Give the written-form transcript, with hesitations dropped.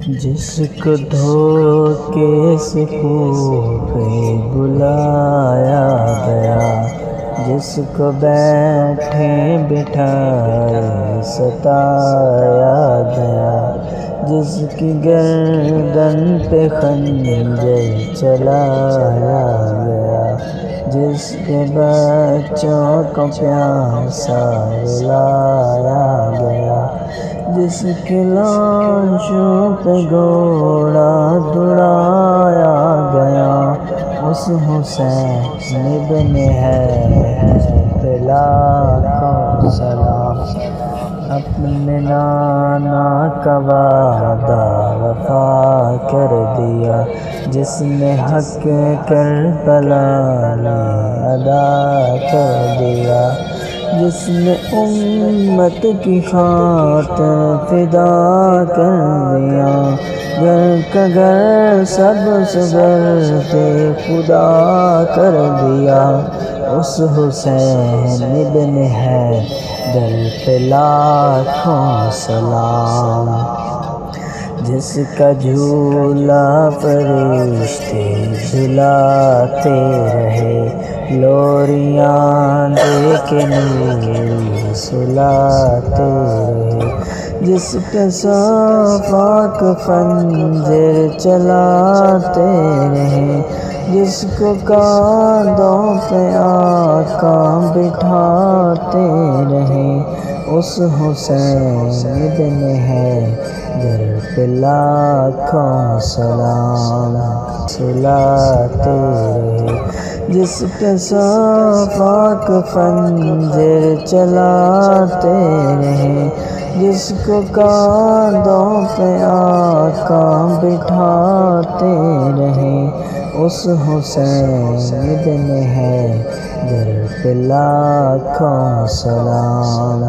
جس کو دھوکے سے کوفے بلایا گیا، جس کو بیٹھے بٹھائے ستایا گیا، جس کی گردن پہ خنجر چلایا گیا، جس کے بچوں کو پیاسا رلایا گیا، جس کی لاشوں پہ گھوڑا دوڑایا گیا، اس حسین ابن پہ لاکھوں سلام۔ اپنے نانا کا وعدہ وفا کر دیا، جس نے حق کربلا میں ادا کر دیا، جس نے امت کی خاطر فدا کر دیا، گھر کا گھر سب صبر پہ خدا کر دیا، اس حسین ابن حیدر پہ لاکھوں سلام۔ جس کا جھولا فرشتے جھلاتے رہے، لوریاں دے کے نور سلاتے رہے، جس پہ صفاق خنجر چلاتے رہے، جس کو کاندھوں پہ آقا بٹھاتے رہے، اس حسین ابن حیدر پہ لاکھوں سلام سلاتے رہے، جس پہ صفاق خنجر چلاتے رہے، جس کو کاندھوں پہ آقا بٹھاتے رہے، اس حسین ابن حیدر پہ لاکھوں سلام۔